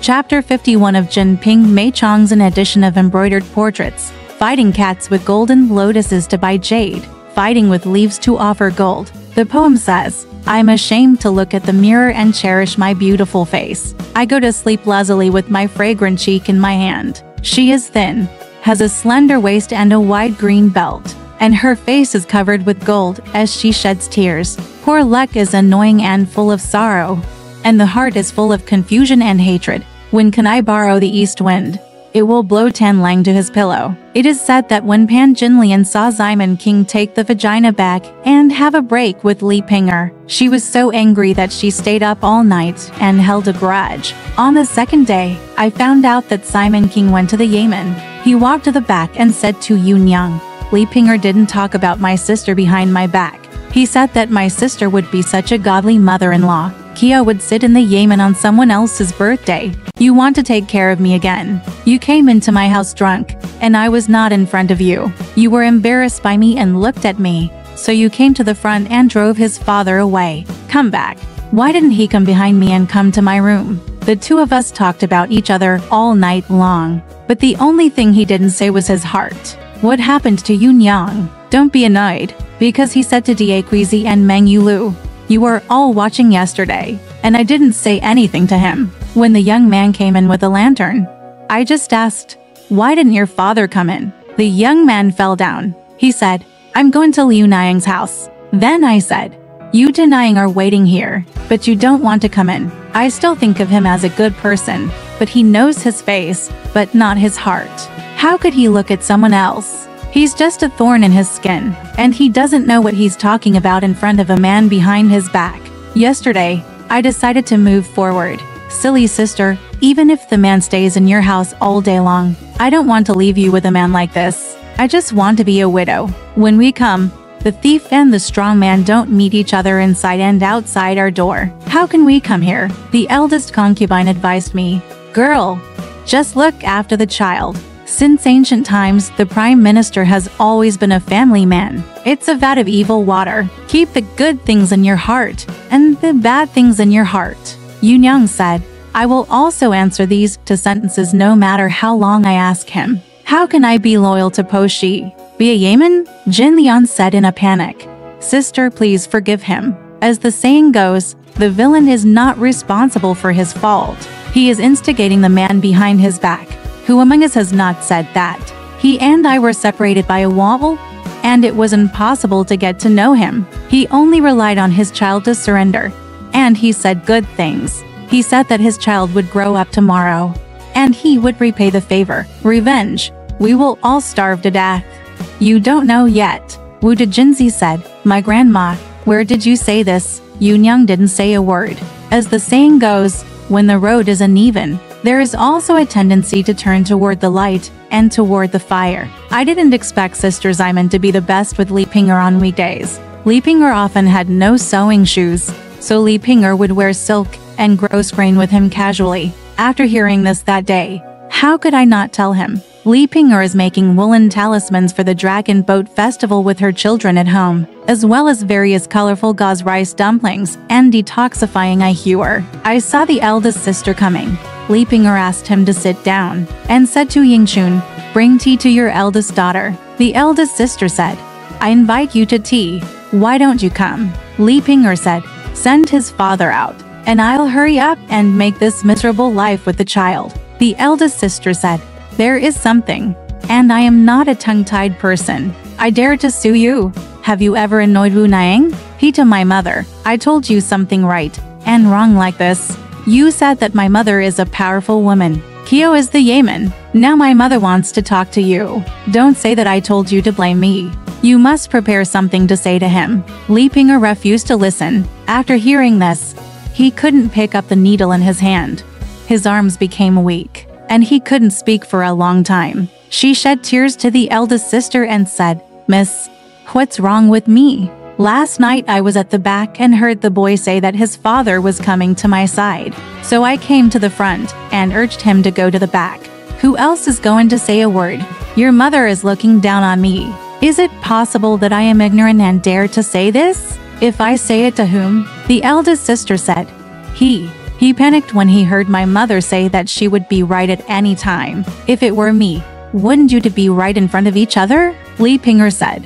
Chapter 51 of Jin Ping Mei Chongzhen edition of embroidered portraits. Fighting cats with golden lotuses to buy jade. Fighting with leaves to offer gold. The poem says, I'm ashamed to look at the mirror and cherish my beautiful face. I go to sleep lazily with my fragrant cheek in my hand. She is thin, has a slender waist and a wide green belt, and her face is covered with gold as she sheds tears. Poor luck is annoying and full of sorrow, and the heart is full of confusion and hatred. When can I borrow the east wind? It will blow Tan Lang to his pillow. It is said that when Pan Jinlian saw Ximon King take the vagina back and have a break with Li Pinger, she was so angry that she stayed up all night and held a grudge. On the second day, I found out that Ximon King went to the Yamen. He walked to the back and said to Yun Yang, Li Pinger didn't talk about my sister behind my back. He said that my sister would be such a godly mother-in-law. Kia would sit in the Yamen on someone else's birthday. You want to take care of me again. You came into my house drunk, and I was not in front of you. You were embarrassed by me and looked at me, so you came to the front and drove his father away. Come back. Why didn't he come behind me and come to my room? The two of us talked about each other all night long, but the only thing he didn't say was his heart. What happened to Yun Yang? Don't be annoyed, because he said to Diaquizi and Meng Yulu, you were all watching yesterday, and I didn't say anything to him. When the young man came in with a lantern, I just asked, why didn't your father come in? The young man fell down. He said, I'm going to Liu Niang's house. Then I said, you to Niang are waiting here, but you don't want to come in. I still think of him as a good person, but he knows his face, but not his heart. How could he look at someone else? He's just a thorn in his skin, and he doesn't know what he's talking about in front of a man behind his back. Yesterday, I decided to move forward. Silly sister, even if the man stays in your house all day long, I don't want to leave you with a man like this. I just want to be a widow. When we come, the thief and the strong man don't meet each other inside and outside our door. How can we come here? The eldest concubine advised me, girl, just look after the child. Since ancient times, the prime minister has always been a family man. It's a vat of evil water. Keep the good things in your heart, and the bad things in your heart. Yun Yang said, I will also answer these two sentences no matter how long I ask him. How can I be loyal to Po Shi? Be a Yamen? Jin Lian said in a panic. Sister, please forgive him. As the saying goes, the villain is not responsible for his fault. He is instigating the man behind his back. Who among us has not said that? He and I were separated by a wall, and it was impossible to get to know him. He only relied on his child to surrender, and he said good things. He said that his child would grow up tomorrow, and he would repay the favor. Revenge. We will all starve to death. You don't know yet. Wu Dejinzi said, my grandma, where did you say this? Yun Yang didn't say a word. As the saying goes, when the road is uneven, there is also a tendency to turn toward the light and toward the fire. I didn't expect Sister Ximon to be the best with Li Pinger on weekdays. Li Pinger often had no sewing shoes, so Li Pinger would wear silk and grosgrain with him casually. After hearing this that day, how could I not tell him? Li Pinger is making woolen talismans for the Dragon Boat Festival with her children at home, as well as various colorful gauze rice dumplings and detoxifying ihuer. I saw the eldest sister coming. Li Pinger asked him to sit down, and said to Yingchun, bring tea to your eldest daughter. The eldest sister said, I invite you to tea. Why don't you come? Li Pinger said, send his father out, and I'll hurry up and make this miserable life with the child. The eldest sister said, there is something, and I am not a tongue-tied person. I dare to sue you. Have you ever annoyed Wu Niang? He to my mother, I told you something right and wrong like this. You said that my mother is a powerful woman. Kyo is the Yamen. Now my mother wants to talk to you. Don't say that I told you to blame me. You must prepare something to say to him. Li Pinger refused to listen. After hearing this, he couldn't pick up the needle in his hand. His arms became weak, and he couldn't speak for a long time. She shed tears to the eldest sister and said, Miss, what's wrong with me? Last night I was at the back and heard the boy say that his father was coming to my side. So I came to the front and urged him to go to the back. Who else is going to say a word? Your mother is looking down on me. Is it possible that I am ignorant and dare to say this? If I say it to whom? The eldest sister said, he. He panicked when he heard my mother say that she would be right at any time. If it were me, wouldn't you to be right in front of each other? Li Ping'er said.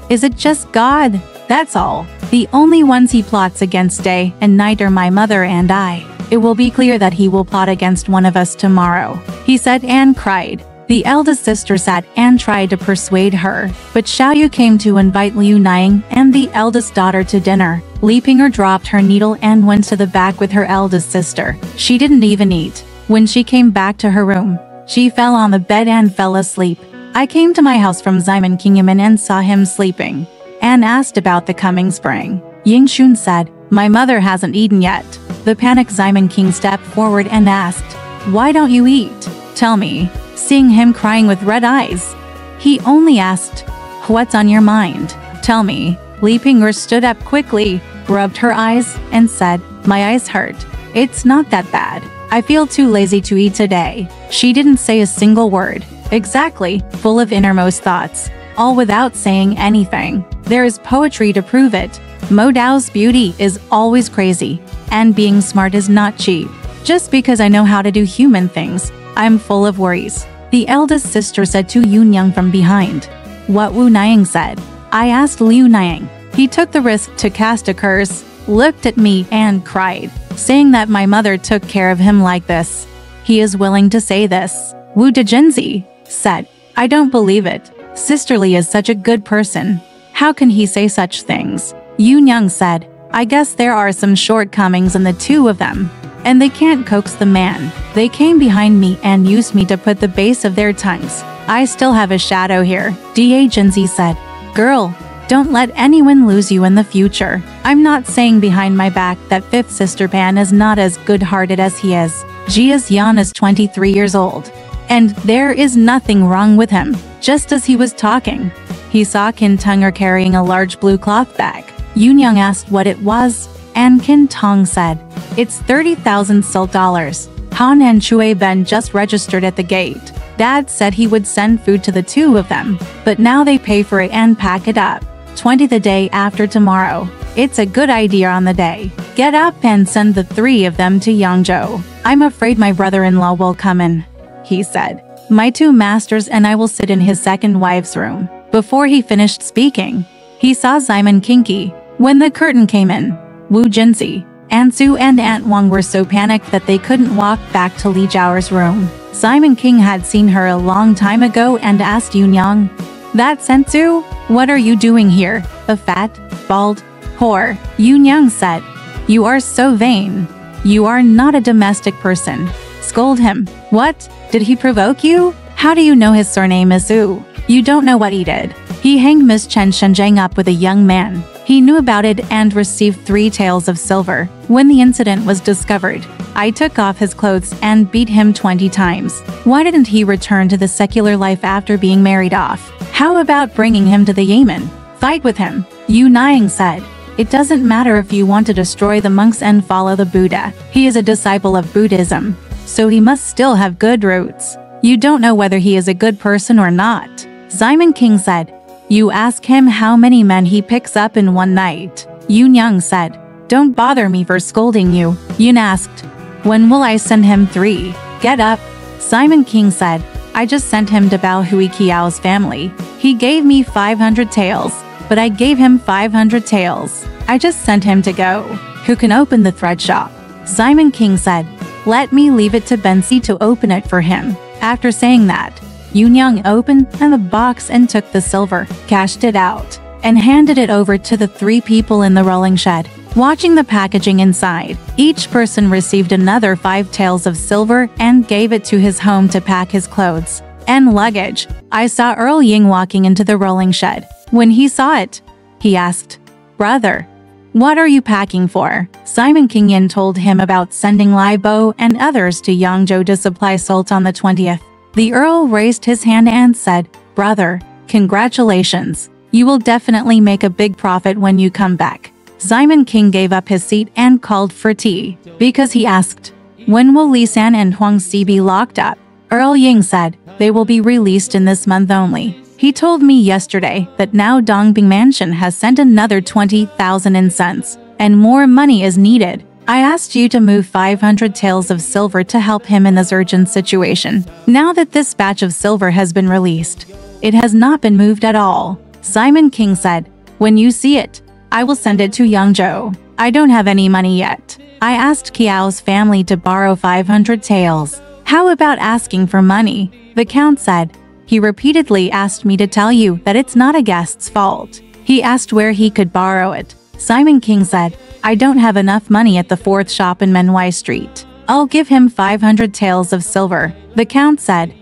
Is it just God? That's all. The only ones he plots against day and night are my mother and I. It will be clear that he will plot against one of us tomorrow, he said and cried. The eldest sister sat and tried to persuade her, but Xiaoyu came to invite Liu Niang and the eldest daughter to dinner. Li Ping'er dropped her needle and went to the back with her eldest sister. She didn't even eat. When she came back to her room, she fell on the bed and fell asleep. I came to my house from Simon Kingyaman and saw him sleeping, and asked about the coming spring. Ying Shun said, my mother hasn't eaten yet. The panicked Simon King stepped forward and asked, why don't you eat? Tell me. Seeing him crying with red eyes, he only asked, what's on your mind? Tell me. Li Ping'er stood up quickly, rubbed her eyes, and said, my eyes hurt. It's not that bad. I feel too lazy to eat today. She didn't say a single word. Exactly, full of innermost thoughts, all without saying anything. There is poetry to prove it. Mo Dao's beauty is always crazy, and being smart is not cheap. Just because I know how to do human things, I'm full of worries, the eldest sister said to Yunyang from behind. What Wu Niang said. I asked Liu Niang. He took the risk to cast a curse, looked at me and cried, saying that my mother took care of him like this. He is willing to say this. Wu Dejinzi said, I don't believe it. Sister Li is such a good person. How can he say such things? Yunyang said, I guess there are some shortcomings in the two of them. And they can't coax the man. They came behind me and used me to put the base of their tongues. I still have a shadow here, Jinzi said. Girl, don't let anyone lose you in the future. I'm not saying behind my back that fifth sister Pan is not as good-hearted as he is. Jia's Yan is 23 years old. And there is nothing wrong with him. Just as he was talking, he saw Qin Tunger carrying a large blue cloth bag. Yunyang asked what it was, and Qin Tong said, it's 30,000 SIL dollars. Han and Chui Ben just registered at the gate. Dad said he would send food to the two of them, but now they pay for it and pack it up. 20 the day after tomorrow. It's a good idea on the day. Get up and send the three of them to Yangzhou. I'm afraid my brother-in-law will come in, he said. My two masters and I will sit in his second wife's room. Before he finished speaking, he saw Simon Kinky. When the curtain came in, Wu Jinzi, Aunt Su and Aunt Wang were so panicked that they couldn't walk back to Li Zhao's room. Simon King had seen her a long time ago and asked Yunyang, that Sensu? What are you doing here? A fat, bald whore, Yunyang said. You are so vain. You are not a domestic person. Scold him. What? Did he provoke you? How do you know his surname is Su? You don't know what he did. He hanged Miss Chen Shenzheng up with a young man. He knew about it and received 3 taels of silver. When the incident was discovered, I took off his clothes and beat him 20 times. Why didn't he return to the secular life after being married off? How about bringing him to the Yamen? Fight with him, Yu Niang said. It doesn't matter if you want to destroy the monks and follow the Buddha. He is a disciple of Buddhism, so he must still have good roots. You don't know whether he is a good person or not. Simon King said. You ask him how many men he picks up in one night. Yunyang said. Don't bother me for scolding you. Yun asked. When will I send him 3? Get up. Simon King said. I just sent him to Bao Hui Kiao's family. He gave me 500 taels, but I gave him 500 taels. I just sent him to go. Who can open the thread shop? Simon King said. Let me leave it to Bensi to open it for him. After saying that, Yunyang opened the box and took the silver, cashed it out, and handed it over to the 3 people in the rolling shed. Watching the packaging inside, each person received another 5 taels of silver and gave it to his home to pack his clothes and luggage. I saw Earl Ying walking into the rolling shed. When he saw it, he asked, Brother, what are you packing for? Simon King Yin told him about sending Lai Bo and others to Yangzhou to supply salt on the 20th. The Earl raised his hand and said, Brother, congratulations. You will definitely make a big profit when you come back. Simon King gave up his seat and called for tea, because he asked, when will Li San and Huang Si be locked up? Earl Ying said, they will be released in this month only. He told me yesterday that now Dongbing Mansion has sent another 20,000 in cents, and more money is needed. I asked you to move 500 taels of silver to help him in this urgent situation. Now that this batch of silver has been released, it has not been moved at all. Simon King said, when you see it, I will send it to Yangzhou. I don't have any money yet. I asked Qiao's family to borrow 500 taels. How about asking for money? The count said. He repeatedly asked me to tell you that it's not a guest's fault. He asked where he could borrow it. Simon King said, I don't have enough money at the fourth shop in Menwai Street. I'll give him 500 taels of silver. The count said,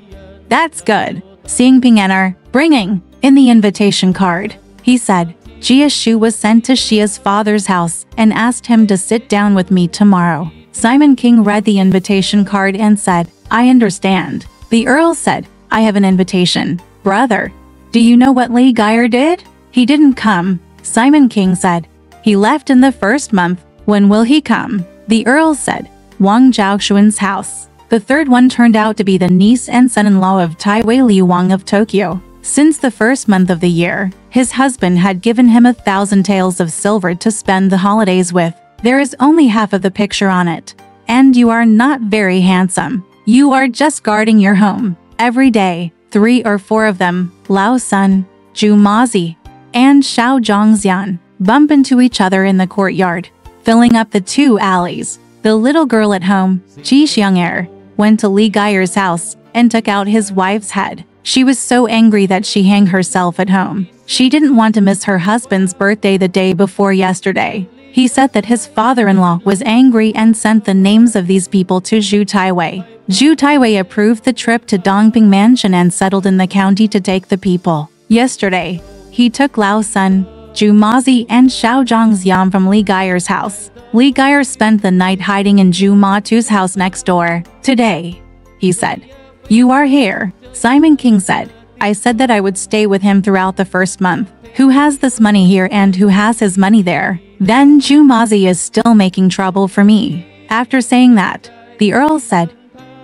that's good. Seeing Ping enter, bringing in the invitation card. He said, Jia Shu was sent to Xia's father's house and asked him to sit down with me tomorrow. Simon King read the invitation card and said, I understand. The Earl said, I have an invitation. Brother, do you know what Li Geyer did? He didn't come. Simon King said, he left in the first month. When will he come? The Earl said, Wang Zhaoxuan's house. The third one turned out to be the niece and son-in-law of Taiwei Liu Wang of Tokyo. Since the first month of the year, his husband had given him 1,000 taels of silver to spend the holidays with. There is only half of the picture on it. And you are not very handsome. You are just guarding your home. Every day, 3 or 4 of them, Lao Sun, Zhu Mazi, and Xiao Zhongxian, bump into each other in the courtyard, filling up the 2 alleys. The little girl at home, Ji Xiang'er, went to Li Geyer's house and took out his wife's head. She was so angry that she hanged herself at home. She didn't want to miss her husband's birthday the day before yesterday. He said that his father-in-law was angry and sent the names of these people to Zhu Taiwei. Zhu Taiwei approved the trip to Dongping Mansion and settled in the county to take the people. Yesterday, he took Lao Sun, Zhu Mazi and Xiao Zhongxian from Li Geyer's house. Li Geyer spent the night hiding in Zhu Matu's house next door. Today, he said, you are here. Simon King said, I said that I would stay with him throughout the first month. Who has this money here and who has his money there? Then Zhu Mazi is still making trouble for me. After saying that, the Earl said,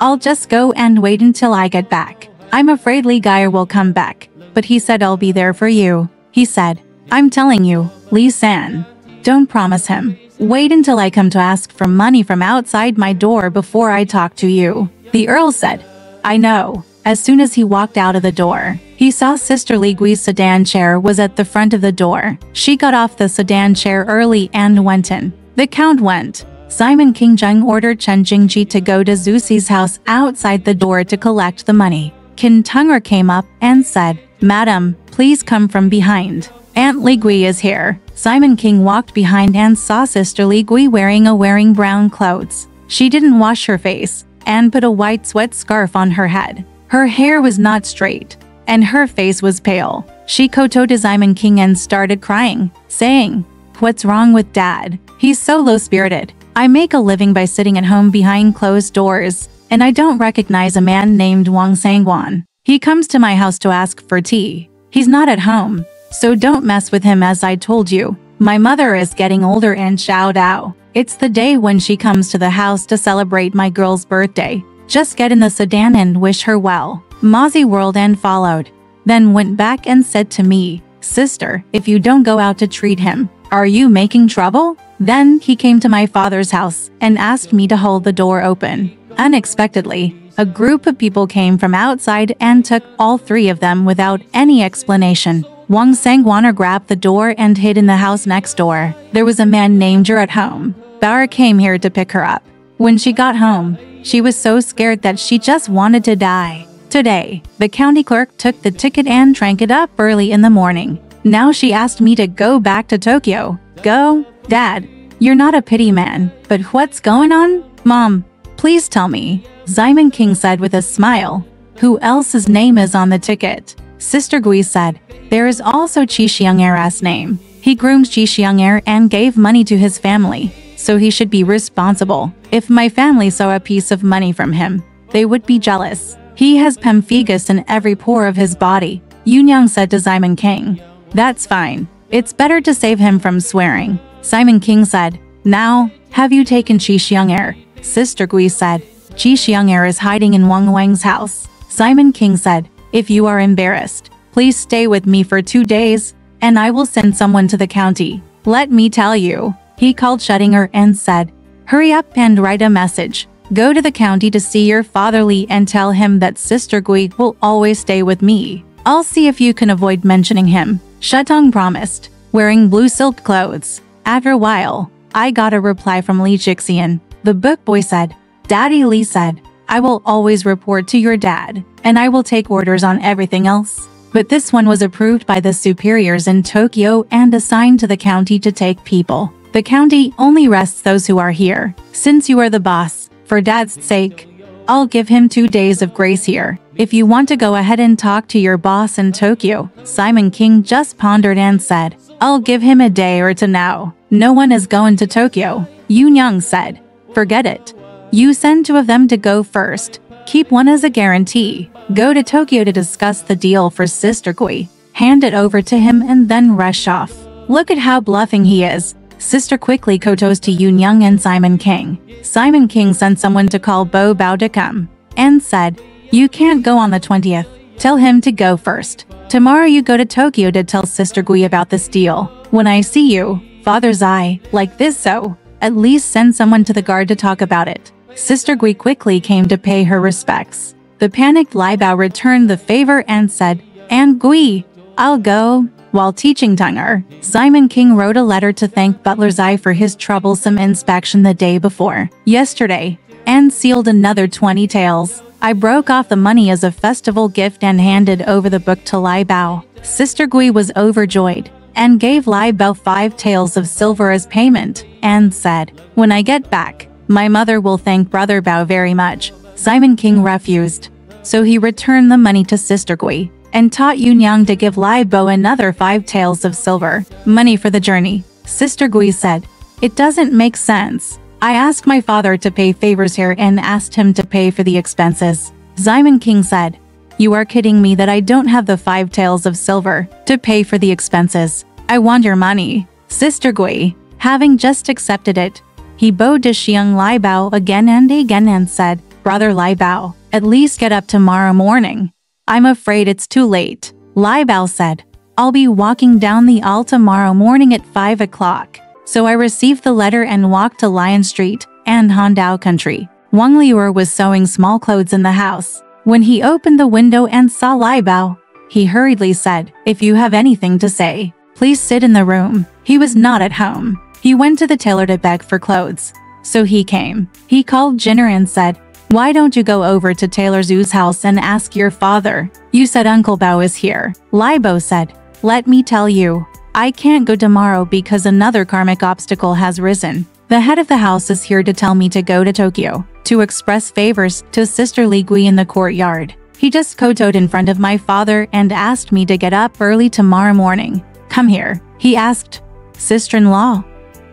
I'll just go and wait until I get back. I'm afraid Li Geyer will come back, but he said I'll be there for you. He said, I'm telling you, Li San, don't promise him. Wait until I come to ask for money from outside my door before I talk to you. The Earl said, I know. As soon as he walked out of the door, he saw Sister Li Gui's sedan chair was at the front of the door. She got off the sedan chair early and went in. The Count went. Simon King Zheng ordered Chen Jingji to go to Zuxi's house outside the door to collect the money. Qin Tunger came up and said, Madam, please come from behind. Aunt Li Gui is here. Simon King walked behind and saw Sister Li Gui wearing brown clothes. She didn't wash her face and put a white sweat scarf on her head. Her hair was not straight, and her face was pale. She kowtowed to Simon King and started crying, saying, What's wrong with Dad? He's so low-spirited. I make a living by sitting at home behind closed doors, and I don't recognize a man named Wang Sangguan. He comes to my house to ask for tea. He's not at home, so don't mess with him as I told you. My mother is getting older and Xiao Dao. It's the day when she comes to the house to celebrate my girl's birthday. Just get in the sedan and wish her well. Mazi whirled and followed, then went back and said to me, Sister, if you don't go out to treat him, are you making trouble? Then he came to my father's house and asked me to hold the door open. Unexpectedly, a group of people came from outside and took all 3 of them without any explanation. Wang Sangguaner grabbed the door and hid in the house next door. There was a man named Zhu at home. Bauer came here to pick her up. When she got home, she was so scared that she just wanted to die. Today, the county clerk took the ticket and drank it up early in the morning. Now she asked me to go back to Tokyo. Go? Dad, you're not a pity man, but what's going on? Mom, please tell me. Simon King said with a smile. Who else's name is on the ticket? Sister Gui said, there is also Qi Xiang'er's name. He groomed Qi Xiang'er and gave money to his family, so he should be responsible. If my family saw a piece of money from him, they would be jealous. He has pemphigus in every pore of his body. Yunyang said to Simon King. That's fine. It's better to save him from swearing. Simon King said, Now, have you taken Qi Xiang'er? Sister Gui said, Qi Xiang'er is hiding in Wang Wang's house. Simon King said, If you are embarrassed, please stay with me for 2 days, and I will send someone to the county. Let me tell you. He called Schrödinger and said, Hurry up and write a message. Go to the county to see your father Li and tell him that Sister Gui will always stay with me. I'll see if you can avoid mentioning him. Shetong promised, wearing blue silk clothes. After a while, I got a reply from Li Jixian. The book boy said, Daddy Li said, I will always report to your dad, and I will take orders on everything else. But this one was approved by the superiors in Tokyo and assigned to the county to take people. The county only rests those who are here. Since you are the boss, for Dad's sake, I'll give him 2 days of grace here. If you want to go ahead and talk to your boss in Tokyo. Simon King just pondered and said, I'll give him a day or two now. No one is going to Tokyo. Yoon Young said, forget it. You send 2 of them to go first. Keep one as a guarantee. Go to Tokyo to discuss the deal for Sister Gui. Hand it over to him and then rush off. Look at how bluffing he is. Sister quickly kotos to Yoon Young and Simon King. Simon King sent someone to call Bo Bao to come and said, you can't go on the 20th. Tell him to go first. Tomorrow you go to Tokyo to tell Sister Gui about this deal. When I see you, father's eye, like this so, at least send someone to the guard to talk about it. Sister Gui quickly came to pay her respects. The panicked Lai Bao returned the favor and said, Aunt Gui, I'll go. While teaching Tunger, Simon King wrote a letter to thank Butler Zai for his troublesome inspection the day before. Yesterday, and sealed another 20 taels. I broke off the money as a festival gift and handed over the book to Lai Bao. Sister Gui was overjoyed and gave Lai Bao 5 taels of silver as payment and said, when I get back, my mother will thank Brother Bao very much. Simon King refused, so he returned the money to Sister Gui and taught Yoon Young to give Lai Bao another 5 taels of silver, money for the journey. Sister Gui said, it doesn't make sense. I asked my father to pay favors here and asked him to pay for the expenses. Simon King said, you are kidding me that I don't have the 5 taels of silver to pay for the expenses. I want your money. Sister Gui, having just accepted it, he bowed to Xiang Lai Bao again and said, Brother Lai Bao, at least get up tomorrow morning. I'm afraid it's too late. Lai Bao said, I'll be walking down the aisle tomorrow morning at 5 o'clock. So I received the letter and walked to Lion Street and Hondao Country. Wang Liuer was sewing small clothes in the house. When he opened the window and saw Lai Bao, he hurriedly said, if you have anything to say, please sit in the room. He was not at home. He went to the tailor to beg for clothes. So he came. He called Jinner and said, why don't you go over to Tailor Zhu's house and ask your father? You said Uncle Bao is here. Lai Bao said, let me tell you, I can't go tomorrow because another karmic obstacle has risen. The head of the house is here to tell me to go to Tokyo to express favors to Sister Li Gui in the courtyard. He just kotoed in front of my father and asked me to get up early tomorrow morning. Come here, he asked. Sister-in-law,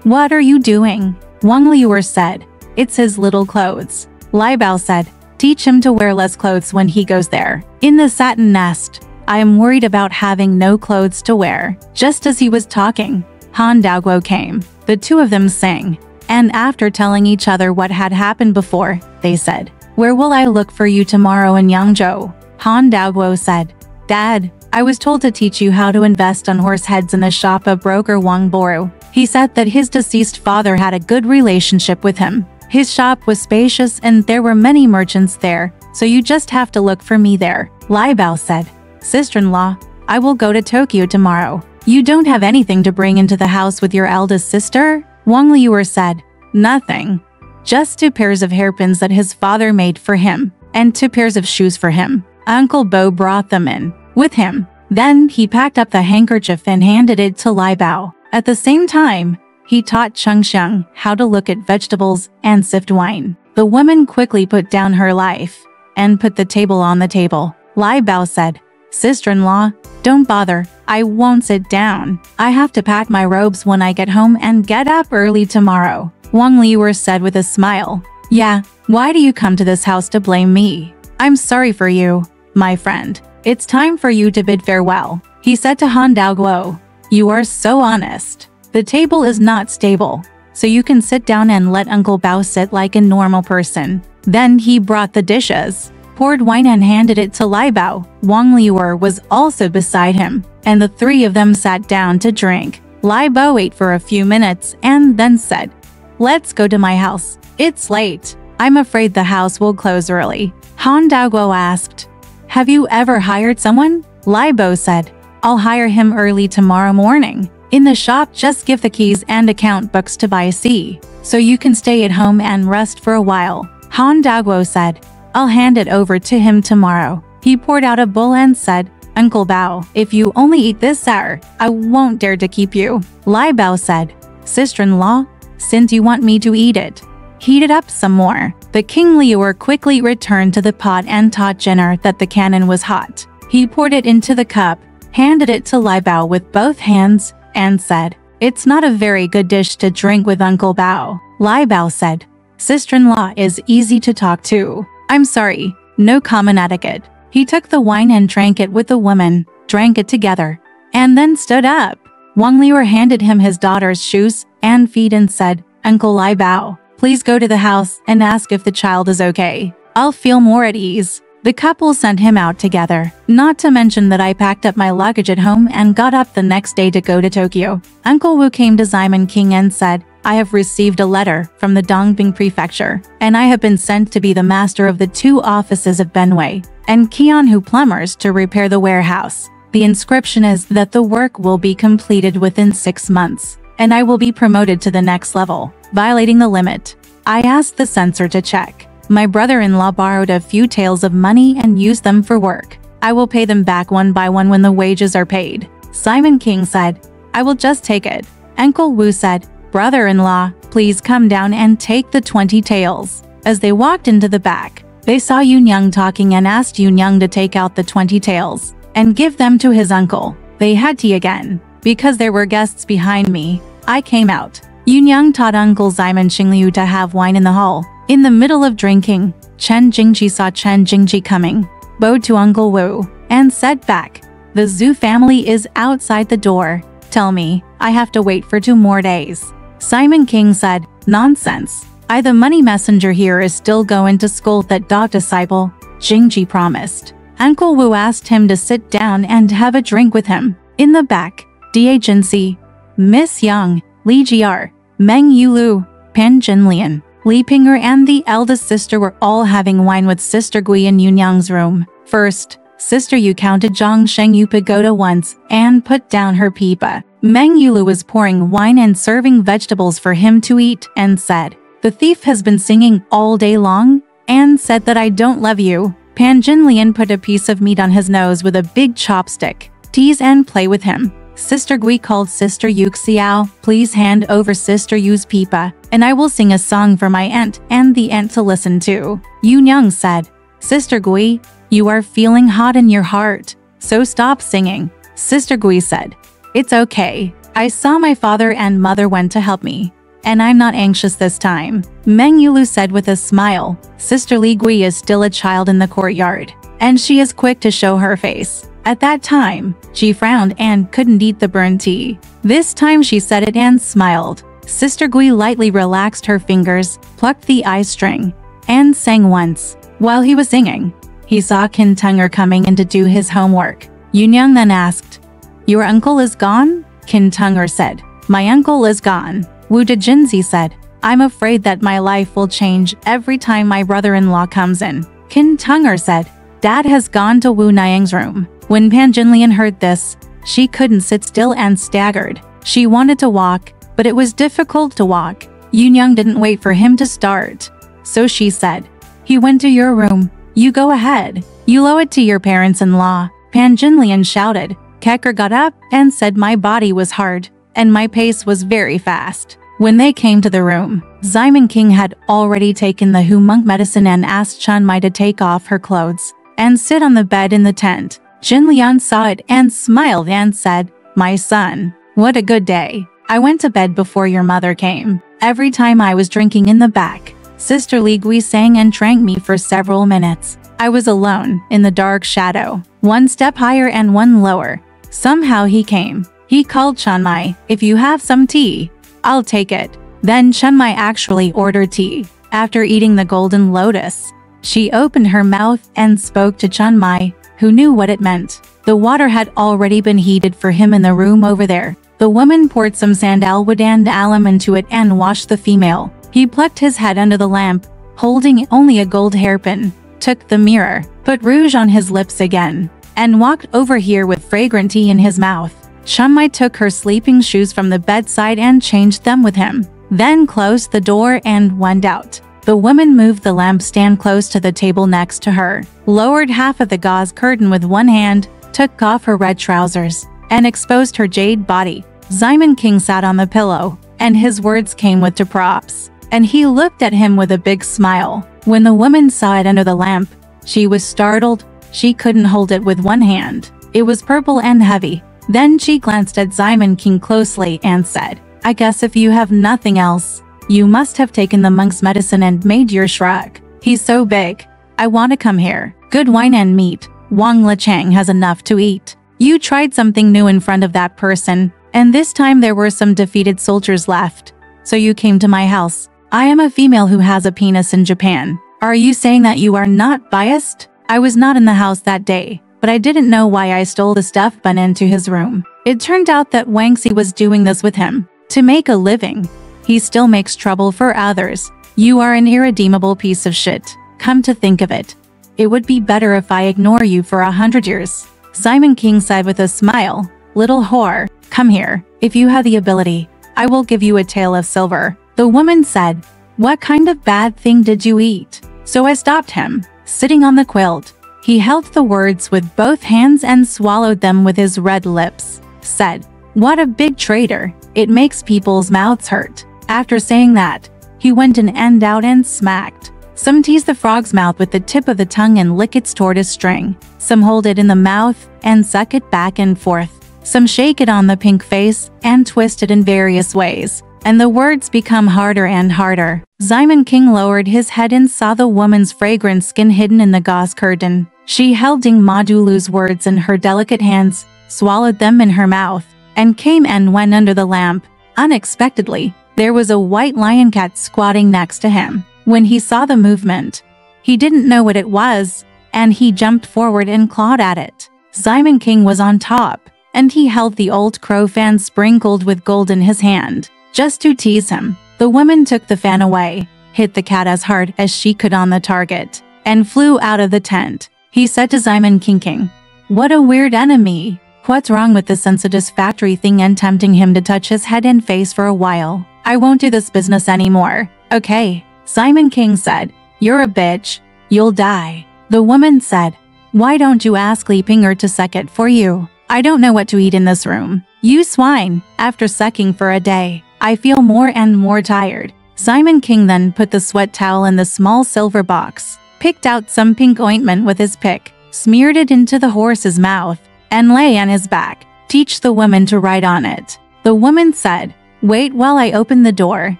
what are you doing? Wang Liuer said, it's his little clothes. Lai Bao said, teach him to wear less clothes when he goes there. In the satin nest, I am worried about having no clothes to wear. Just as he was talking, Han Daoguo came. The 2 of them sang, and after telling each other what had happened before, they said, where will I look for you tomorrow in Yangzhou? Han Daoguo said, Dad, I was told to teach you how to invest on horse heads in the shop of broker Wang Boru. He said that his deceased father had a good relationship with him. His shop was spacious and there were many merchants there, so you just have to look for me there. Lai Bao said, Sister-in-law, I will go to Tokyo tomorrow. You don't have anything to bring into the house with your eldest sister? Wang Liuer said, nothing. Just 2 pairs of hairpins that his father made for him, and 2 pairs of shoes for him. Uncle Bo brought them in with him. Then he packed up the handkerchief and handed it to Lai Bao. At the same time, he taught Chongzhen how to look at vegetables and sift wine. The woman quickly put down her life and put the table on the table. Lai Bao said, Sister-in-law, don't bother, I won't sit down. I have to pack my robes when I get home and get up early tomorrow. Wang Liuer said with a smile, yeah, why do you come to this house to blame me? I'm sorry for you, my friend. It's time for you to bid farewell. He said to Han Daoguo, you are so honest. The table is not stable, so you can sit down and let Uncle Bao sit like a normal person. Then he brought the dishes, poured wine and handed it to Lai Bao. Wang Liuer was also beside him, and the 3 of them sat down to drink. Lai Bao ate for a few minutes and then said, let's go to my house. It's late. I'm afraid the house will close early. Han Daoguo asked. Have you ever hired someone? Lai Bo said. I'll hire him early tomorrow morning. In the shop, just give the keys and account books to Bai Si, so you can stay at home and rest for a while. Han Daoguo said. I'll hand it over to him tomorrow. He poured out a bowl and said, Uncle Bao, if you only eat this sour, I won't dare to keep you. Lai Bao said, Sister-in-law, since you want me to eat it, heat it up some more. The King Liuer quickly returned to the pot and taught Jenner that the cannon was hot. He poured it into the cup, handed it to Lai Bao with both hands, and said, It's not a very good dish to drink with Uncle Bao. Lai Bao said, Sister-in-law is easy to talk to. I'm sorry, no common etiquette. He took the wine and drank it with the woman, drank it together, and then stood up. Wang Liuer handed him his daughter's shoes and feet and said, Uncle Lai Bao, please go to the house and ask if the child is okay. I'll feel more at ease. The couple sent him out together, not to mention that I packed up my luggage at home and got up the next day to go to Tokyo. Uncle Wu came to Simon King and said, I have received a letter from the Dongbing Prefecture, and I have been sent to be the master of the 2 offices of Benway and Qianhu plumbers to repair the warehouse. The inscription is that the work will be completed within 6 months, and I will be promoted to the next level, violating the limit. I asked the censor to check. My brother-in-law borrowed a few taels of money and used them for work. I will pay them back one by one when the wages are paid. Simon King said, I will just take it. Uncle Wu said, Brother-in-law, please come down and take the 20 taels. As they walked into the back, they saw Yunyang talking and asked Yunyang to take out the 20 taels and give them to his uncle. They had tea again. Because there were guests behind me, I came out. Yunyang taught Uncle Simon Xingliu to have wine in the hall. In the middle of drinking, Chen Jingji saw Chen Jingji coming, bowed to Uncle Wu, and said back, The Zhu family is outside the door. Tell me, I have to wait for 2 more days. Simon King said, Nonsense. The money messenger here is still going to scold that dog disciple, Jingji promised. Uncle Wu asked him to sit down and have a drink with him. In the back, the agency, Miss Yang, Li Jiar, Meng Yulu, Pan Jinlian, Li Pinger and the eldest sister were all having wine with Sister Gui in Yunyang's room. First, Sister Yu counted Zhang Shengyu pagoda once and put down her pipa. Meng Yulu was pouring wine and serving vegetables for him to eat and said, The thief has been singing all day long and said that I don't love you. Pan Jinlian put a piece of meat on his nose with a big chopstick, tease and play with him. Sister Gui called Sister Yu Xiao, please hand over Sister Yu's pipa, and I will sing a song for my aunt and the aunt to listen to. Yunyang said, Sister Gui, you are feeling hot in your heart, so stop singing. Sister Gui said, It's okay. I saw my father and mother went to help me, and I'm not anxious this time. Meng Yulu said with a smile, Sister Li Gui is still a child in the courtyard, and she is quick to show her face. At that time, she frowned and couldn't eat the burnt tea. This time she said it and smiled. Sister Gui lightly relaxed her fingers, plucked the eye string, and sang once. While he was singing, he saw Qin Tunger coming in to do his homework. Yunyang then asked, Your uncle is gone? Qin Tunger said, My uncle is gone. Wu Dejinzi said, I'm afraid that my life will change every time my brother-in-law comes in. Qin Tunger said, Dad has gone to Wu Niang's room. When Pan Jinlian heard this, she couldn't sit still and staggered. She wanted to walk, but it was difficult to walk. Yunyang didn't wait for him to start. So she said, He went to your room. You go ahead. You owe it to your parents-in-law. Pan Jinlian shouted. Kecker got up and said my body was hard, and my pace was very fast. When they came to the room, Simon King had already taken the Hu monk medicine and asked Chun Mai to take off her clothes and sit on the bed in the tent. Jin Lian saw it and smiled and said, My son, what a good day. I went to bed before your mother came. Every time I was drinking in the back, Sister Li Gui sang and drank me for several minutes. I was alone, in the dark shadow, 1 step higher and 1 lower. Somehow he came. He called Chun Mai, If you have some tea, I'll take it. Then Chun Mai actually ordered tea. After eating the golden lotus, she opened her mouth and spoke to Chun Mai, who knew what it meant. The water had already been heated for him in the room over there. The woman poured some sandalwood and alum into it and washed the female. He plucked his head under the lamp, holding only a gold hairpin, took the mirror, put rouge on his lips again, and walked over here with fragrant tea in his mouth. Chun Mai took her sleeping shoes from the bedside and changed them with him, then closed the door and went out. The woman moved the lampstand close to the table next to her, lowered half of the gauze curtain with one hand, took off her red trousers, and exposed her jade body. Simon King sat on the pillow, and his words came with props, and he looked at him with a big smile. When the woman saw it under the lamp, she was startled. She couldn't hold it with one hand. It was purple and heavy. Then she glanced at Simon King closely and said, "I guess if you have nothing else, you must have taken the monk's medicine and made your shrug. He's so big. I want to come here. Good wine and meat. Wang Lichang has enough to eat. You tried something new in front of that person, and this time there were some defeated soldiers left. So you came to my house. I am a female who has a penis in Japan. Are you saying that you are not biased? I was not in the house that day, but I didn't know why I stole the stuffed bun into his room. It turned out that Wang Xi was doing this with him to make a living. He still makes trouble for others. You are an irredeemable piece of shit. Come to think of it, it would be better if I ignore you for 100 years. Simon King said with a smile, "Little whore, come here. If you have the ability, I will give you a tael of silver." The woman said, "What kind of bad thing did you eat?" So I stopped him, sitting on the quilt. He held the words with both hands and swallowed them with his red lips. Said, "What a big traitor. It makes people's mouths hurt." After saying that, he went an end out and smacked. Some tease the frog's mouth with the tip of the tongue and lick its tortoise string. Some hold it in the mouth and suck it back and forth. Some shake it on the pink face and twist it in various ways, and the words become harder and harder. Simon King lowered his head and saw the woman's fragrant skin hidden in the gauze curtain. She held Ding Madulu's words in her delicate hands, swallowed them in her mouth, and came and went under the lamp. Unexpectedly, there was a white lion cat squatting next to him. When he saw the movement, he didn't know what it was, and he jumped forward and clawed at it. Simon King was on top, and he held the old crow fan sprinkled with gold in his hand. Just to tease him, the woman took the fan away, hit the cat as hard as she could on the target, and flew out of the tent. He said to Simon King, "What a weird enemy. What's wrong with this unsatisfactory thing?" and tempting him to touch his head and face for a while. "I won't do this business anymore. Okay." Simon King said, "You're a bitch. You'll die." The woman said, "Why don't you ask Li Pinger to suck it for you? I don't know what to eat in this room. You swine. After sucking for a day, I feel more and more tired." Simon King then put the sweat towel in the small silver box, picked out some pink ointment with his pick, smeared it into the horse's mouth, and lay on his back. "Teach the woman to ride on it." The woman said, "Wait while I open the door,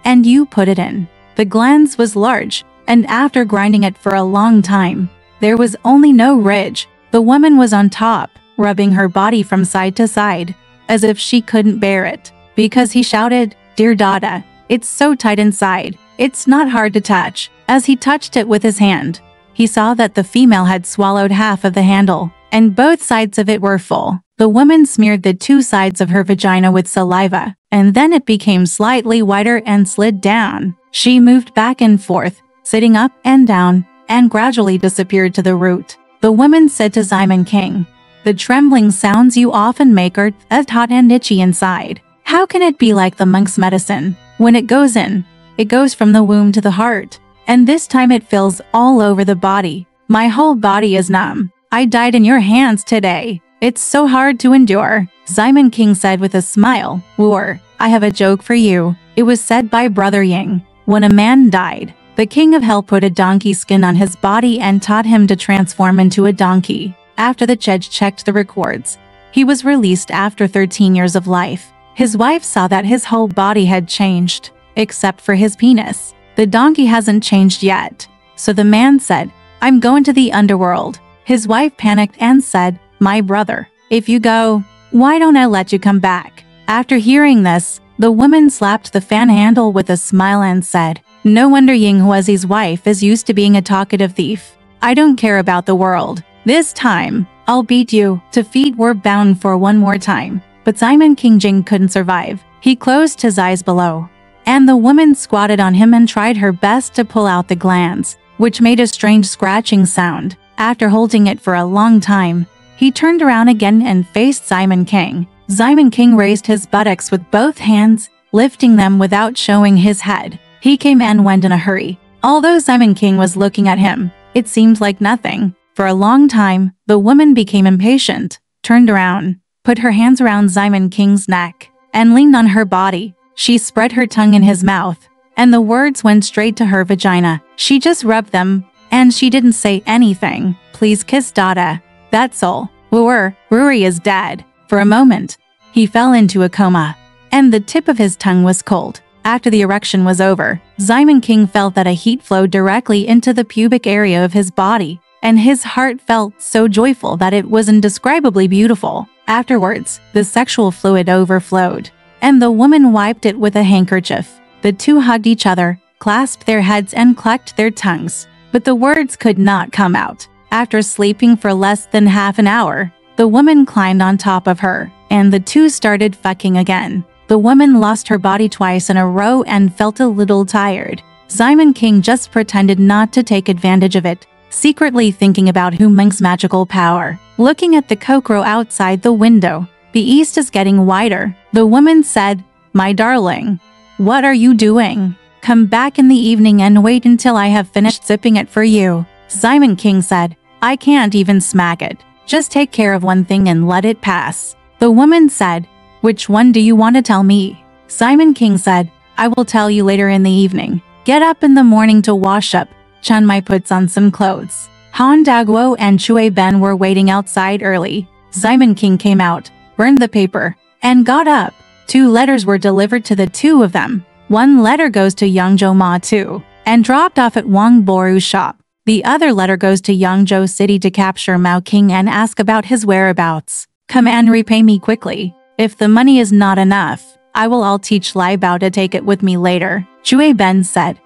and you put it in." The glands was large, and after grinding it for a long time, there was only no ridge. The woman was on top, rubbing her body from side to side, as if she couldn't bear it, because he shouted, "Dear Dada, it's so tight inside, it's not hard to touch." As he touched it with his hand, he saw that the female had swallowed half of the handle, and both sides of it were full. The woman smeared the two sides of her vagina with saliva, and then it became slightly wider and slid down. She moved back and forth, sitting up and down, and gradually disappeared to the root. The woman said to Simon King, "The trembling sounds you often make are hot and itchy inside. How can it be like the monk's medicine? When it goes in, it goes from the womb to the heart, and this time it fills all over the body. My whole body is numb. I died in your hands today. It's so hard to endure." Simon King said with a smile, "War, I have a joke for you. It was said by Brother Ying. When a man died, the king of hell put a donkey skin on his body and taught him to transform into a donkey. After the judge checked the records, he was released after 13 years of life. His wife saw that his whole body had changed, except for his penis. The donkey hasn't changed yet. So the man said, "I'm going to the underworld." His wife panicked and said, "My brother, if you go, why don't I let you come back?" After hearing this, the woman slapped the fan handle with a smile and said, "No wonder Ying Huazi's wife is used to being a talkative thief. I don't care about the world. This time, I'll beat you." To feet were bound for one more time. but Simon King Jing couldn't survive. He closed his eyes below, and the woman squatted on him and tried her best to pull out the glands, which made a strange scratching sound. After holding it for a long time, he turned around again and faced Simon King. Simon King raised his buttocks with both hands, lifting them without showing his head. He came and went in a hurry. Although Simon King was looking at him, it seemed like nothing. For a long time, the woman became impatient, turned around, put her hands around Simon King's neck, and leaned on her body. She spread her tongue in his mouth, and the words went straight to her vagina. She just rubbed them, and she didn't say anything. Please kiss Dada. That's all. Rory is dead. For a moment, he fell into a coma, and the tip of his tongue was cold. After the erection was over, Simon King felt that a heat flowed directly into the pubic area of his body, and his heart felt so joyful that it was indescribably beautiful. Afterwards, the sexual fluid overflowed, and the woman wiped it with a handkerchief. The two hugged each other, clasped their heads and clucked their tongues, but the words could not come out. After sleeping for less than half an hour, the woman climbed on top of her, and the two started fucking again. The woman lost her body twice in a row and felt a little tired. Simon King just pretended not to take advantage of it, secretly thinking about Hu Meng's magical power. Looking at the cockroach outside the window, the east is getting whiter. The woman said, "My darling, what are you doing? Come back in the evening and wait until I have finished zipping it for you." Simon King said, "I can't even smack it. Just take care of one thing and let it pass." The woman said, "Which one do you want to tell me?" Simon King said, "I will tell you later in the evening. Get up in the morning to wash up." Chen Mai puts on some clothes. Han Daguo and Chui Ben were waiting outside early. Simon King came out, burned the paper, and got up. 2 letters were delivered to the two of them. One letter goes to Yangzhou Ma Tu, and dropped off at Wang Boru's shop. The other letter goes to Yangzhou City to capture Mao King and ask about his whereabouts. "Come and repay me quickly. If the money is not enough, I'll teach Lai Bao to take it with me later." Chui Ben said,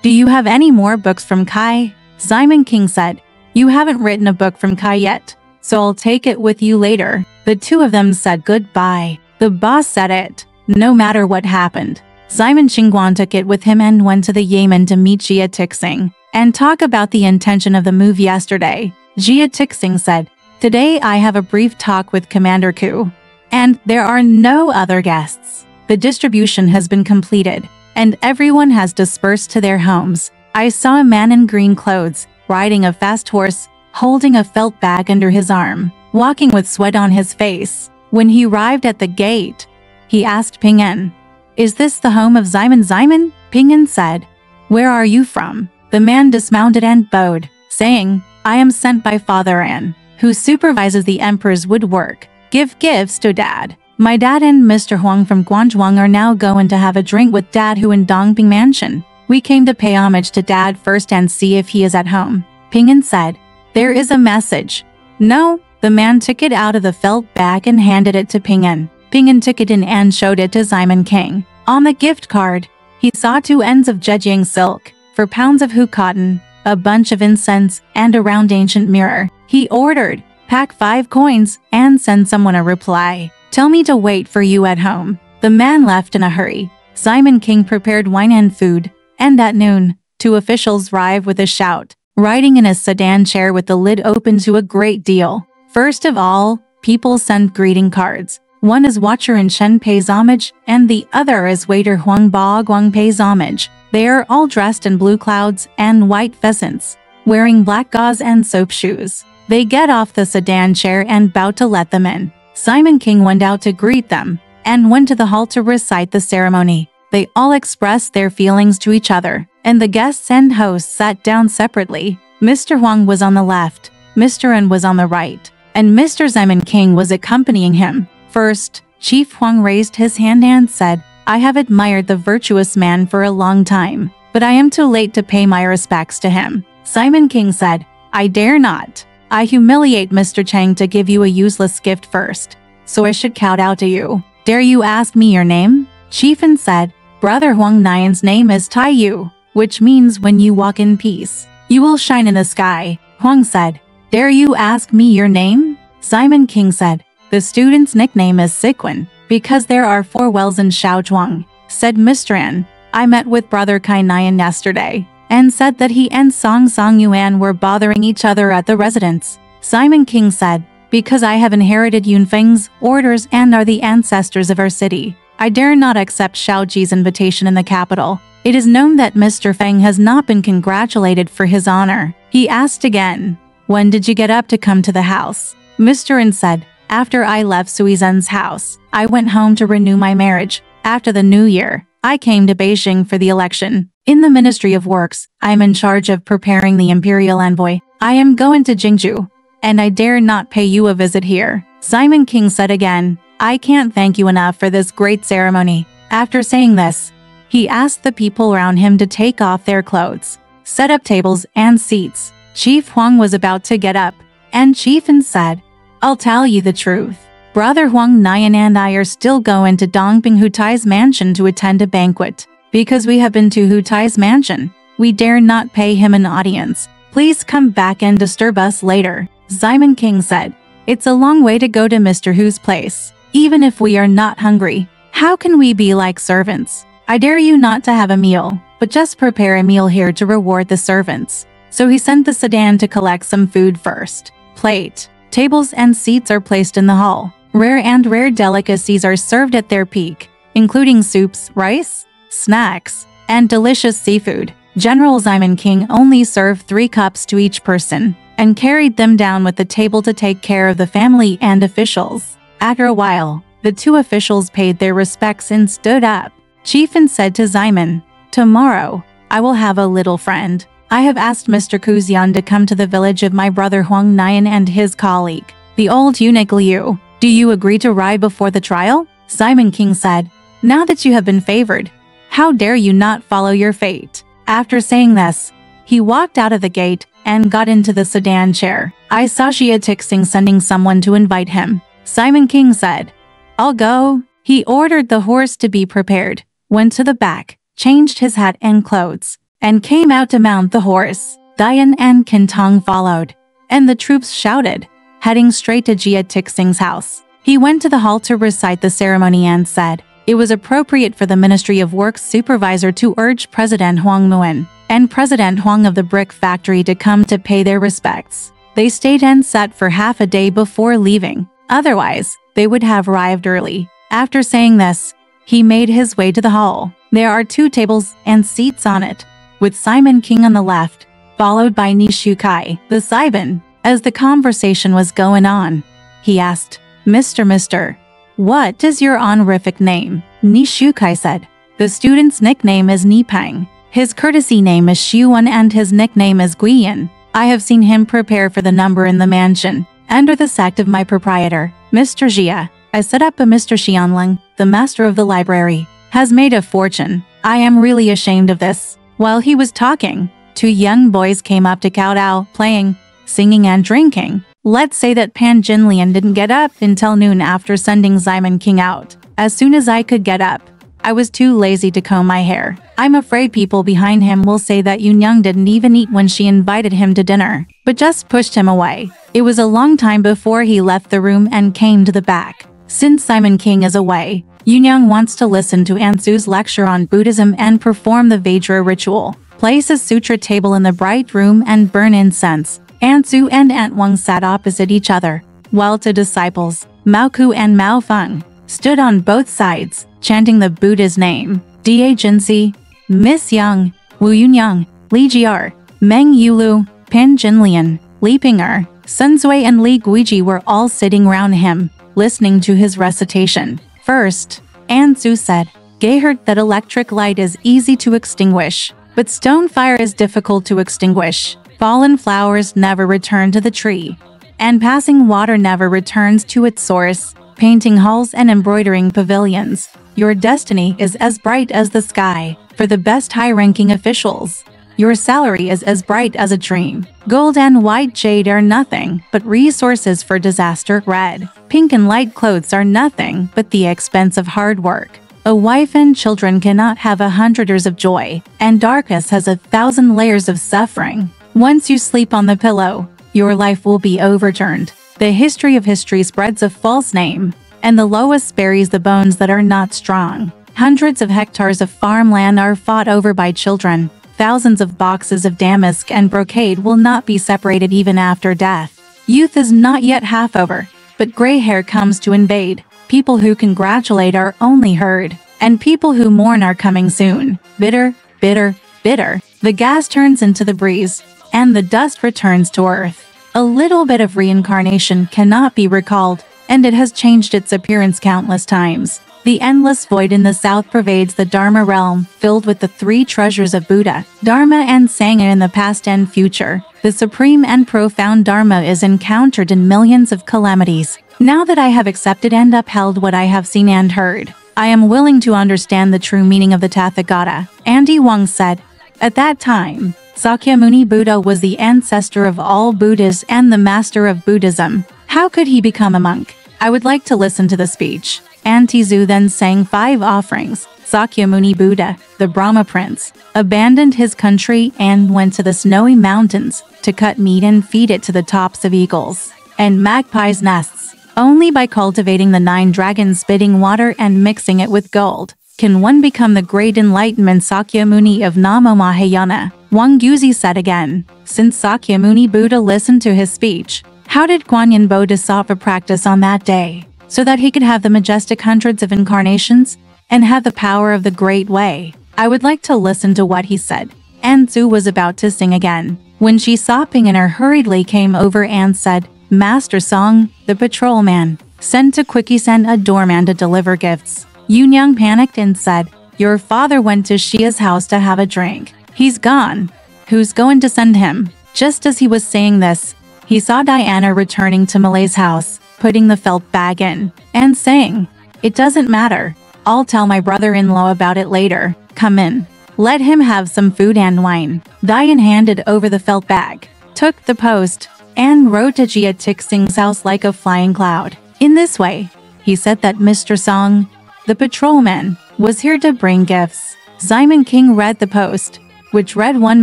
"Do you have any more books from Kai?" Simon King said, "You haven't written a book from Kai yet, so I'll take it with you later." The two of them said goodbye. The boss said it, no matter what happened. Simon Xingguan took it with him and went to the Yamen to meet Jia Tixing and talk about the intention of the move yesterday. Jia Tixing said, "Today I have a brief talk with Commander Ku, and there are no other guests. The distribution has been completed, and everyone has dispersed to their homes. I saw a man in green clothes, riding a fast horse, holding a felt bag under his arm, walking with sweat on his face. When he arrived at the gate, he asked Ping En, 'Is this the home of Simon?' Ping En said, 'Where are you from?' The man dismounted and bowed, saying, 'I am sent by Father An, who supervises the emperor's woodwork. Give gifts to Dad. My dad and Mr. Huang from Guangzhou are now going to have a drink with Dad who in Dongping Mansion. We came to pay homage to Dad first and see if he is at home.' Ping En said, 'There is a message.' 'No.' The man took it out of the felt bag and handed it to Ping En. Ping En took it in and showed it to Simon King. On the gift card, he saw 2 ends of Zhejiang silk, 4 pounds of Hu cotton, a bunch of incense, and a round ancient mirror. He ordered, 'Pack 5 coins and send someone a reply. Tell me to wait for you at home.' The man left in a hurry. Simon King prepared wine and food, and at noon, 2 officials arrived with a shout, riding in a sedan chair with the lid open to a great deal. First of all, people sent greeting cards. One is Watcher in Shen pays homage, and the other is Waiter Huang Ba Guang pays homage. They are all dressed in blue clouds and white pheasants, wearing black gauze and soap shoes. They get off the sedan chair and bow to let them in. Simon King went out to greet them, and went to the hall to recite the ceremony. They all expressed their feelings to each other, and the guests and hosts sat down separately. Mr. Huang was on the left, Mr. An was on the right, and Mr. Simon King was accompanying him. First, Chief Huang raised his hand and said, "I have admired the virtuous man for a long time, but I am too late to pay my respects to him." Simon King said, "I dare not. I humiliate Mr. Chang to give you a useless gift first, so I should kowtow to you. Dare you ask me your name?" Chief An said, "Brother Huang Nian's name is Tai Yu, which means when you walk in peace, you will shine in the sky." Huang said, "Dare you ask me your name?" Simon King said, The student's nickname is Siquan, because there are 4 wells in Shaozhuang, said Mr. An. I met with Brother Kai Nian yesterday, and said that he and Song Yuan were bothering each other at the residence. Simon King said, because I have inherited Yunfeng's orders and are the ancestors of our city, I dare not accept Shaoji's invitation in the capital. It is known that Mr. Feng has not been congratulated for his honor. He asked again, when did you get up to come to the house? Mr. An said, after I left Suizhen's house, I went home to renew my marriage. After the new year, I came to Beijing for the election. In the Ministry of Works, I am in charge of preparing the imperial envoy. I am going to Jingzhou, and I dare not pay you a visit here. Simon King said again, I can't thank you enough for this great ceremony. After saying this, he asked the people around him to take off their clothes, set up tables and seats. Chief Huang was about to get up, and Chief An said, I'll tell you the truth. Brother Huang Nian and I are still going to Dongping Hutai's mansion to attend a banquet. Because we have been to Hutai's mansion, we dare not pay him an audience. Please come back and disturb us later. Simon King said, it's a long way to go to Mr. Hu's place. Even if we are not hungry, how can we be like servants? I dare you not to have a meal, but just prepare a meal here to reward the servants. So he sent the sedan to collect some food first. Plate, tables and seats are placed in the hall. Rare delicacies are served at their peak, including soups, rice, snacks, and delicious seafood. General Simon King only served 3 cups to each person, and carried them down with the table to take care of the family and officials. After a while, the 2 officials paid their respects and stood up. Chief An said to Simon, tomorrow, I will have a little friend. I have asked Mr. Kuzian to come to the village of my brother Huang Nian and his colleague, the old eunuch Liu. Do you agree to ride before the trial? Simon King said, now that you have been favored, how dare you not follow your fate? After saying this, he walked out of the gate and got into the sedan chair. I saw Xia Tixing sending someone to invite him. Simon King said, I'll go. He ordered the horse to be prepared, went to the back, changed his hat and clothes, and came out to mount the horse. Dian and Kintong followed, and the troops shouted, heading straight to Xia Tixing's house. He went to the hall to recite the ceremony and said, it was appropriate for the Ministry of Works supervisor to urge President Huang Muan and President Huang of the brick factory to come to pay their respects. They stayed and sat for half a day before leaving. Otherwise, they would have arrived early. After saying this, he made his way to the hall. There are 2 tables and seats on it, with Simon King on the left, followed by Nishu Kai, the Saiban. As the conversation was going on, he asked, Mr. What is your honorific name? Nishu Kai said, the student's nickname is Nipang. His courtesy name is Xuan and his nickname is Guiyan. I have seen him prepare for the number in the mansion. Under the sect of my proprietor, Mr. Xia, I set up a Mr. Xianling, the master of the library, has made a fortune. I am really ashamed of this. While he was talking, 2 young boys came up to kowtow, playing, singing and drinking. Let's say that Pan Jinlian didn't get up until noon after sending Simon King out. As soon as I could get up, I was too lazy to comb my hair. I'm afraid people behind him will say that Yunyang didn't even eat when she invited him to dinner, but just pushed him away. It was a long time before he left the room and came to the back. Since Simon King is away, Yunyang wants to listen to Ansu's lecture on Buddhism and perform the Vajra ritual. Place a sutra table in the bright room and burn incense. Ansu and Aunt Wang sat opposite each other, while 2 disciples, Mao Ku and Mao Feng, stood on both sides, chanting the Buddha's name. Da Jinsi, Miss Yang, Wu Yunyang, Li Jiar, Meng Yulu, Pan Jinlian, Li Ping'er, Sun Zui and Li Guiji were all sitting round him, listening to his recitation. First, Ansu said, "I heard that electric light is easy to extinguish, but stone fire is difficult to extinguish. Fallen flowers never return to the tree, and passing water never returns to its source. Painting halls and embroidering pavilions, your destiny is as bright as the sky. For the best high-ranking officials, your salary is as bright as a dream. Gold and white jade are nothing but resources for disaster. Red, pink and light clothes are nothing but the expense of hard work. A wife and children cannot have 100 years of joy, and darkness has 1,000 layers of suffering. Once you sleep on the pillow, your life will be overturned. The history of history spreads a false name, and the lowest buries the bones that are not strong. Hundreds of hectares of farmland are fought over by children. Thousands of boxes of damask and brocade will not be separated even after death. Youth is not yet half over, but gray hair comes to invade. People who congratulate are only heard, and people who mourn are coming soon. Bitter, bitter, bitter. The gas turns into the breeze, and the dust returns to earth. A little bit of reincarnation cannot be recalled, and it has changed its appearance countless times. The endless void in the south pervades the Dharma realm, filled with the three treasures of Buddha, Dharma and Sangha in the past and future. The supreme and profound Dharma is encountered in millions of calamities. Now that I have accepted and upheld what I have seen and heard, I am willing to understand the true meaning of the Tathagata. Andy Wong said. At that time, Sakyamuni Buddha was the ancestor of all Buddhas and the master of Buddhism. How could he become a monk? I would like to listen to the speech. Antizu then sang 5 offerings. Sakyamuni Buddha, the Brahma prince, abandoned his country and went to the snowy mountains to cut meat and feed it to the tops of eagles and magpies' nests. Only by cultivating the 9 dragons, spitting water and mixing it with gold, can one become the great enlightenment Sakyamuni of Namo Mahayana. Wang Yuzi said again. Since Sakyamuni Buddha listened to his speech, how did Guanyin Bodhisattva practice on that day, so that he could have the majestic hundreds of incarnations and have the power of the great way? I would like to listen to what he said. Anzu was about to sing again, when she saw Ping and hurriedly came over and said, Master Song, the patrolman, sent to quickly send a doorman to deliver gifts. Yunyang panicked and said, Your father went to Shia's house to have a drink. He's gone. Who's going to send him? Just as he was saying this, he saw Diana returning to Malay's house, putting the felt bag in, and saying, It doesn't matter. I'll tell my brother-in-law about it later. Come in. Let him have some food and wine. Diane handed over the felt bag, took the post, and wrote to Jia Tik Singh's house like a flying cloud. In this way, he said that Mr. Song, the patrolman, was here to bring gifts. Simon King read the post, which read 1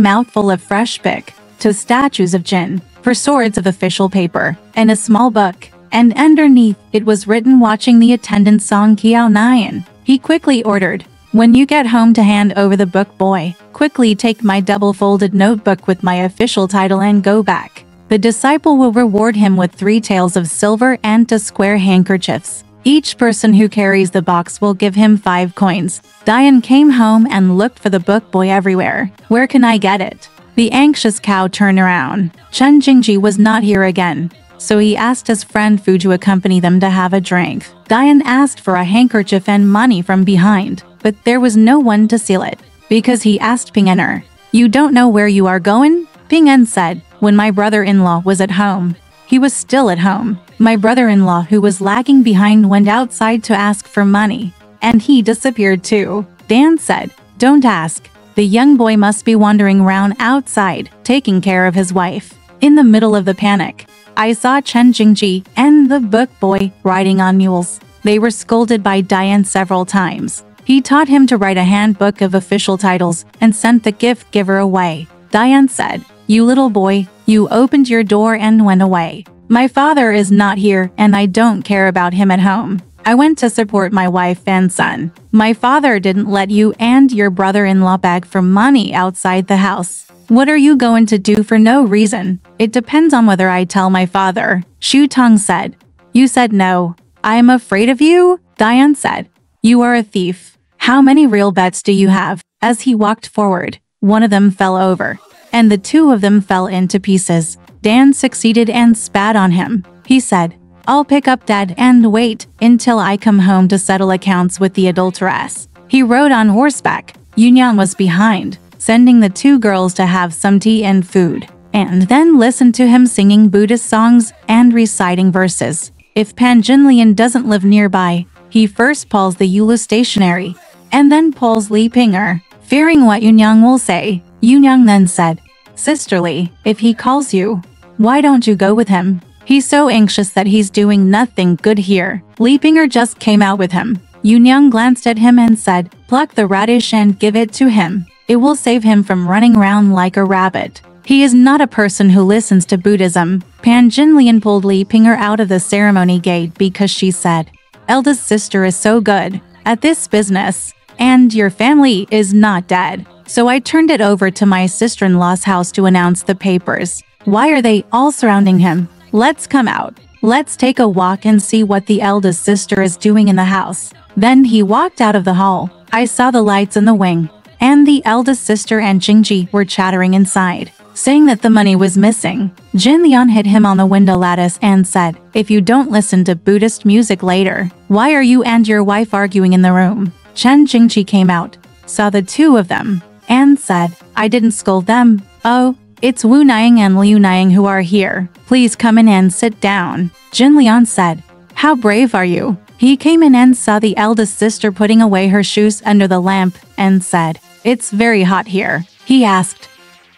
mouthful of fresh pick, to statues of Jin, for swords of official paper, and a small book, and underneath it was written watching the attendant Song Kiao Nyan. He quickly ordered, When you get home to hand over the book, boy, quickly take my double-folded notebook with my official title and go back. The disciple will reward him with 3 taels of silver and 2 square handkerchiefs. Each person who carries the box will give him 5 coins. Diane came home and looked for the book boy everywhere. Where can I get it? The anxious cow turned around. Chen Jingji was not here again, so he asked his friend Fu to accompany them to have a drink. Diane asked for a handkerchief and money from behind, but there was no one to seal it, because he asked Ping En, You don't know where you are going? Ping En said, When my brother-in-law was at home. He was still at home. My brother-in-law, who was lagging behind, went outside to ask for money, and he disappeared too. Dan said, Don't ask. The young boy must be wandering around outside, taking care of his wife. In the middle of the panic, I saw Chen Jingji and the book boy riding on mules. They were scolded by Diane several times. He taught him to write a handbook of official titles and sent the gift giver away. Diane said, You little boy, you opened your door and went away. My father is not here and I don't care about him at home. I went to support my wife and son. My father didn't let you and your brother-in-law beg for money outside the house. What are you going to do for no reason? It depends on whether I tell my father. Shu Tong said. You said no. I am afraid of you? Diane said. You are a thief. How many real bets do you have? As he walked forward, one of them fell over, and the 2 of them fell into pieces. Dan succeeded and spat on him. He said, I'll pick up Dad and wait until I come home to settle accounts with the adulteress. He rode on horseback. Yunyang was behind, sending the 2 girls to have some tea and food, and then listened to him singing Buddhist songs and reciting verses. If Pan Jinlian doesn't live nearby, he first pulls the Yulu stationary, and then pulls Li Pinger, fearing what Yunyang will say. Yunyang then said, Sisterly, if he calls you, why don't you go with him? He's so anxious that he's doing nothing good here. Li Pinger just came out with him. Yunyang glanced at him and said, Pluck the radish and give it to him. It will save him from running around like a rabbit. He is not a person who listens to Buddhism. Pan Jinlian pulled Li Ping'er out of the ceremony gate because she said, "Eldest sister is so good at this business, and your family is not dead." So I turned it over to my sister-in-law's house to announce the papers. Why are they all surrounding him? Let's come out. Let's take a walk and see what the eldest sister is doing in the house. Then he walked out of the hall. I saw the lights in the wing, and the eldest sister and Jingji were chattering inside, saying that the money was missing. Jin Lian hit him on the window lattice and said, "If you don't listen to Buddhist music later, why are you and your wife arguing in the room?" Chen Jingji came out, saw the two of them, and said, "I didn't scold them. Oh, it's Wu Niang and Liu Niang who are here. Please come in and sit down." Jin Lian said, "How brave are you?" He came in and saw the eldest sister putting away her shoes under the lamp and said, "It's very hot here." He asked,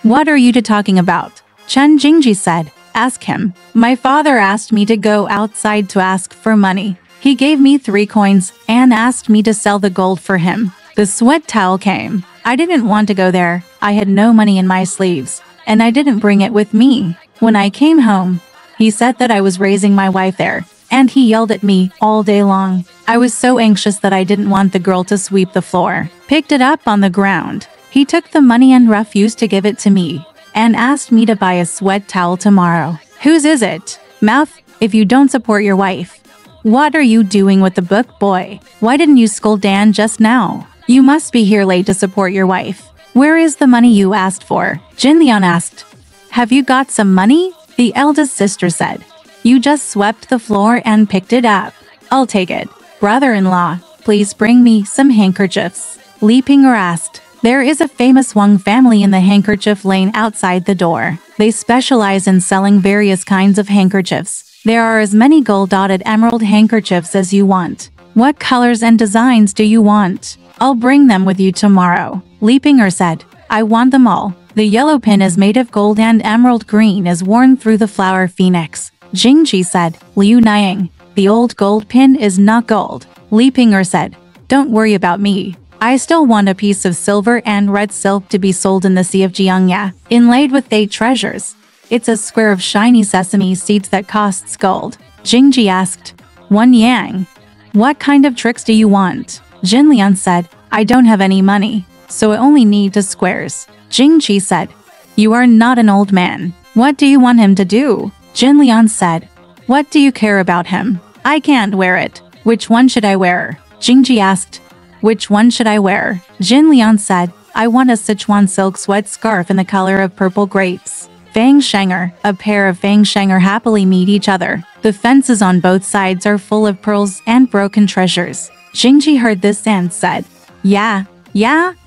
"What are you two talking about?" Chen Jingji said, "Ask him. My father asked me to go outside to ask for money. He gave me 3 coins and asked me to sell the gold for him." The sweat towel came. I didn't want to go there. I had no money in my sleeves, and I didn't bring it with me. When I came home, he said that I was raising my wife there, and he yelled at me all day long. I was so anxious that I didn't want the girl to sweep the floor. Picked it up on the ground. He took the money and refused to give it to me, and asked me to buy a sweat towel tomorrow. Whose is it? Mouth, if you don't support your wife. What are you doing with the book, boy? Why didn't you scold Dan just now? You must be here late to support your wife. Where is the money you asked for? Jin Lian asked. Have you got some money? The eldest sister said. You just swept the floor and picked it up. I'll take it. Brother-in-law, please bring me some handkerchiefs. Li Ping'er asked. There is a famous Wang family in the handkerchief lane outside the door. They specialize in selling various kinds of handkerchiefs. There are as many gold-dotted emerald handkerchiefs as you want. What colors and designs do you want? I'll bring them with you tomorrow. Li Ping'er said. I want them all. The yellow pin is made of gold and emerald green is worn through the flower phoenix. Jingji said. Liu Niang. The old gold pin is not gold. Li Ping'er said. Don't worry about me. I still want a piece of silver and red silk to be sold in the Sea of Jiangya, inlaid with 8 treasures. It's a square of shiny sesame seeds that costs gold. Jingji asked. 1 yang. What kind of tricks do you want? Jin Lian said. I don't have any money, so I only need 2 squares. Jingji said. You are not an old man. What do you want him to do? Jin Lian said. What do you care about him? I can't wear it. Which one should I wear? Jingji asked. Which one should I wear? Jin Lian said. I want a Sichuan silk sweat scarf in the color of purple grapes. Fang Shenger, a pair of Fang Shenger happily meet each other. The fences on both sides are full of pearls and broken treasures. Jingji heard this and said, Yeah.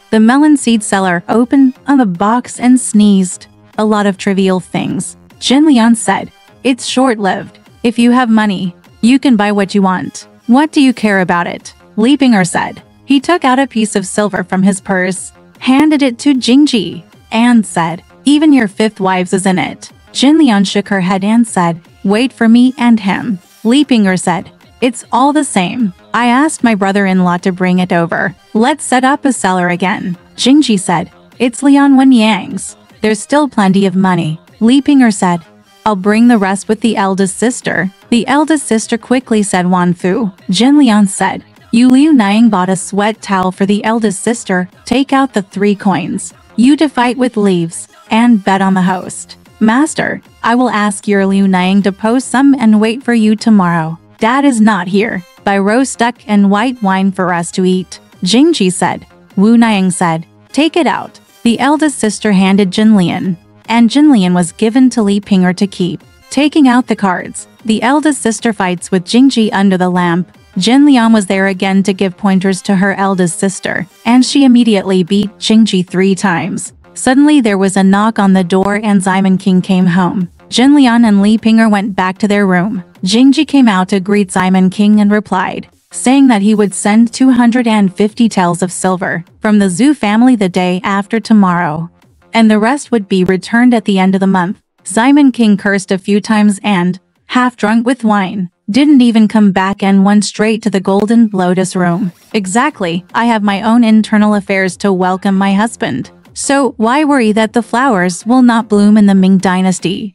The melon seed seller opened the box and sneezed. A lot of trivial things. Jin Lian said, It's short-lived. If you have money, you can buy what you want. What do you care about it? Li Ping'er said. He took out a piece of silver from his purse, handed it to Jingji, and said, Even your 5th wives is in it. Jin Lian shook her head and said, Wait for me and him. Li Ping'er said, It's all the same. I asked my brother-in-law to bring it over. Let's set up a cellar again. Jingji said, It's Lian Wenyang's. There's still plenty of money. Li Ping'er said, I'll bring the rest with the eldest sister. The eldest sister quickly said Wan Fu. Jin Lian said, You Liu Niang bought a sweat towel for the eldest sister. Take out the 3 coins. You to fight with leaves, and bet on the host. Master, I will ask your Liu Niang to post some and wait for you tomorrow. Dad is not here. Buy roast duck and white wine for us to eat. Jingji said. Wu Niang said, Take it out. The eldest sister handed Jin Lian, and Jin Lian was given to Li Ping'er to keep. Taking out the cards, the eldest sister fights with Jingji under the lamp. Jin Lian was there again to give pointers to her eldest sister, and she immediately beat Jingji 3 times. Suddenly there was a knock on the door and Simon King came home. Jin Lian and Li Ping'er went back to their room. Jingji came out to greet Simon King and replied, saying that he would send 250 taels of silver from the Zhu family the day after tomorrow, and the rest would be returned at the end of the month. Simon King cursed a few times and, half drunk with wine, didn't even come back and went straight to the Golden Lotus room. Exactly, I have my own internal affairs to welcome my husband. So why worry that the flowers will not bloom in the Ming Dynasty?